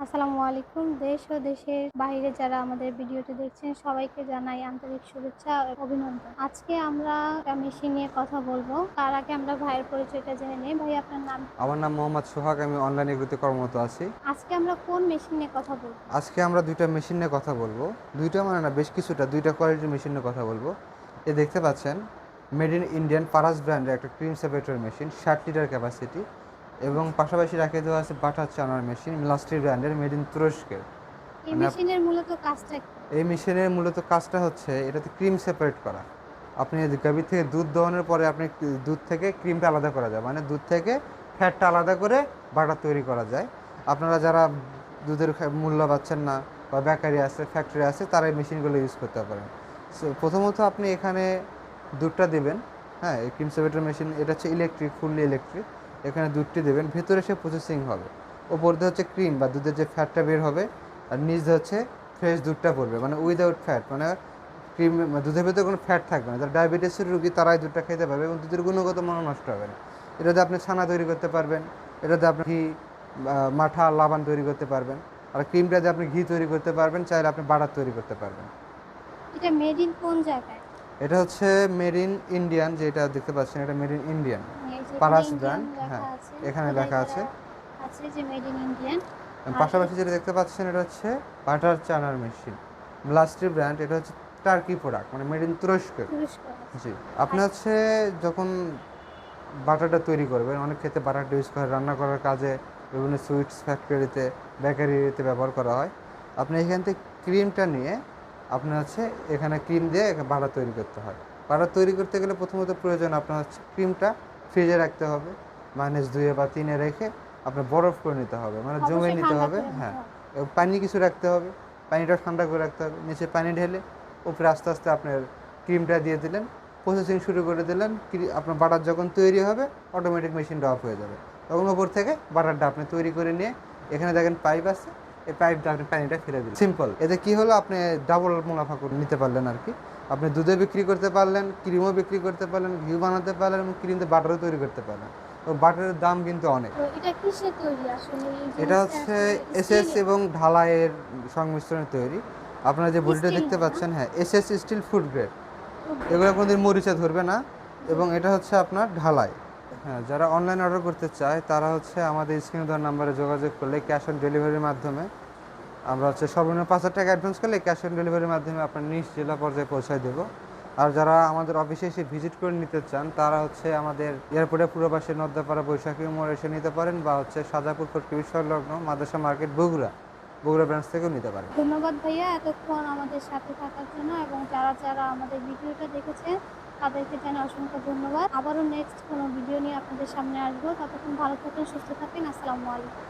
আসসালামু আলাইকুম। দেশ ও দেশের বাইরে যারা আমাদের ভিডিওটি দেখছেন সবাইকে জানাই আন্তরিক শুভেচ্ছা ও অভিনন্দন। আজকে আমরা একটা মেশিন নিয়ে কথা বলবো। তার আগে আমরা ভাইয়ের পরিচয়টা জেনে নেই। ভাই আপনার নাম কি? আমার নাম মোহাম্মদ সোহাগ। আমি অনলাইন এগ্রোতে কর্মরত আছি। আজকে আমরা কোন মেশিন নিয়ে কথা বলবো? আজকে আমরা দুইটা মেশিন নিয়ে কথা বলবো। দুইটা মানে না, বেশ কিছুটা, দুইটা কোয়ালিটির মেশিন নিয়ে কথা বলবো। দেখতে পাচ্ছেন, মেড ইন ইন্ডিয়ান পারাস ব্র্যান্ডের একটা cream separator machine, 60 litre capacity, এবং পাশাপাশি রাখিয়ে দেওয়া আছে বাটার চানার মেশিন, মিলাস্ট্রি ব্র্যান্ডের, মেড ইন তুরস্কের। এই মানে মেশিনের মূলত কাজটা কি? এই মেশিনের মূলত কাজটা হচ্ছে এটাতে ক্রিম সেপারেট করা। আপনি গাভীর থেকে দুধ দোহানোর পরে আপনি দুধ থেকে ক্রিমটা আলাদা করা যায়, মানে দুধ থেকে ফ্যাটটা আলাদা করে বাটার তৈরি করা যায়। আপনারা যারা দুধের মূল্য পাচ্ছেন না, বা বেকারি আছে, ফ্যাক্টরি আছে, তারা এই মেশিনগুলো ইউজ করতে পারেন। সো প্রথমত আপনি এখানে দুধটা দেবেন। হ্যাঁ, এই ক্রিম সেপারেটর মেশিন এটা হচ্ছে ইলেকট্রিক, ফুললি ইলেকট্রিক। এখানে দুধটি দেবেন, ভেতরে সে প্রসেসিং হবে। ওপর দিয়ে হচ্ছে ক্রিম বা দুধের যে ফ্যাটটা বের হবে, আর নিচ দিয়ে হচ্ছে ফ্রেশ দুধটা পড়বে, মানে উইদাউট ফ্যাট, মানে ক্রিম, দুধের ভেতরে কোনো ফ্যাট থাকবে না। যারা ডায়াবেটিসের রুগী তারাই দুধটা খেতে পারবে এবং দুধের গুণগত মান নষ্ট হবে না। এটাতে আপনি ছানা তৈরি করতে পারবেন, এটাতে আপনি ঘি, মাঠা, লাবান তৈরি করতে পারবেন। আর ক্রিমটা দিয়ে আপনি ঘি তৈরি করতে পারবেন, চাইলে আপনি বাটার তৈরি করতে পারবেন। এটা মেড ইন কোন জায়গায়? এটা হচ্ছে মেড ইন ইন্ডিয়ান, যেটা দেখতে পাচ্ছেন এটা মেড ইন ইন্ডিয়ান এই যে এখানে পারাস ইন্ডিয়ান ব্র্যান্ড। লেখা হ্যাঁ, আছে, এখানে খোদাই লেখা করা আছে। আছে যে মেড ইন ইন্ডিয়ান। আর পাশাপাশি যেটা দেখতে পাচ্ছেন এটা হচ্ছে বাটার চানার মেশিন, ব্লাস্ট্রি ব্র্যান্ড। এটা হচ্ছে টার্কি প্রোডাক্ট, মানে মেড ইন তুরস্ক। তুরস্ক। জি। আপনি হচ্ছে যখন বাটারটা তৈরি করবেন, অনেক ক্ষেত্রে বাটারটা ইউজ করে রান্না করার কাজে, বিভিন্ন সুইটস ফ্যাক্টরিতে, বেকারিতে ব্যবহার করা হয়। আপনি এখান থেকে ক্রিমটা নিয়ে আপনি হচ্ছে এখানে ক্রিম দিয়ে বাটার তৈরি করতে হয়। বাটার তৈরি করতে গেলে প্রথমত প্রয়োজন আপনার হচ্ছে ক্রিমটা ফ্রিজে রাখতে হবে, -2 বা 3 রেখে আপনার বরফ করে নিতে হবে, মানে জমে অবশ্যই নিতে ঠান্ডা হবে। করে নিতে হ্যাঁ, হবে। এবং পানি কিছু রাখতে হবে, পানিটা ঠান্ডা করে রাখতে হবে। নিচে পানি ঢেলে উপরে আস্তে আস্তে আপনার ক্রিমটা দিয়ে দিলেন, প্রসেসিং শুরু করে দিলেন। আপনার বাটার যখন তৈরি হবে, অটোমেটিক মেশিনটা অফ হয়ে যাবে। তখন ওপর থেকে বাটারটা আপনি তৈরি করে নিয়ে, এখানে দেখেন পাইপ আছে, এই পাইপটা আপনি পানিটা ফেলে দিলেন। সিম্পল। এতে কি হলো, আপনি ডাবল মুনাফা করে নিতে পারলেন আর কি। আপনি দুধে বিক্রি করতে পারলেন, ক্রিমও বিক্রি করতে পারলেন, ঘি বানাতে পারলেন, এবং ক্রিম দিয়ে বাটারও তৈরি করতে পারলেন। তো বাটারের দাম কিন্তু অনেক। তো এটা কিসের তৈরি আসলে এই এটা জিনিসটা হচ্ছে আসলে এসএস স্টিলের? এবং ঢালাইয়ের সংমিশ্রণে তৈরি। আপনারা যে বডিটা স্টিল দেখতে না? পাচ্ছেন, হ্যাঁ, এসএস স্টিল ফুড গ্রেড। খুব এগুলো বেশি। কোনোদিন মরিচা ধরবে না। জি। এবং এটা হচ্ছে আপনার ঢালাই। হ্যাঁ, যারা অনলাইন অর্ডার করতে চায় তারা হচ্ছে আমাদের স্ক্রিনে দেওয়া নাম্বারে যোগাযোগ করলে ক্যাশ অন ডেলিভারির মাধ্যমে, আমরা হচ্ছে সর্বনিম্ন 5,000 টাকা অ্যাডভান্স করলে ক্যাশ অন ডেলিভারির মাধ্যমে আপনার নিজ জেলা পর্যায়ে পৌঁছায় দেবো। আর যারা আমাদের অফিসে এসে ভিজিট করে নিতে চান তারা হচ্ছে আমাদের এয়ারপোর্টের পূর্ব পাশে নদ্যাপাড়া বৈশাখী মোড় এসে নিতে পারেন, বা হচ্ছে সাজাপুর ফটকি সংলগ্ন মাদ্রাসা মার্কেট বগুড়া ব্রাঞ্চ থেকেও নিতে পারেন। ধন্যবাদ ভাইয়া এতক্ষণ আমাদের সাথে থাকার জন্য, এবং যারা যারা আমাদের ভিডিওটা দেখেছেন তাদেরকে জানাই অসংখ্য ধন্যবাদ। আবারও নেক্সট কোনো ভিডিও নিয়ে আপনাদের সামনে আসবো। ততক্ষণ ভালো থাকেন, সুস্থ থাকেন। আসসালামু আলাইকুম।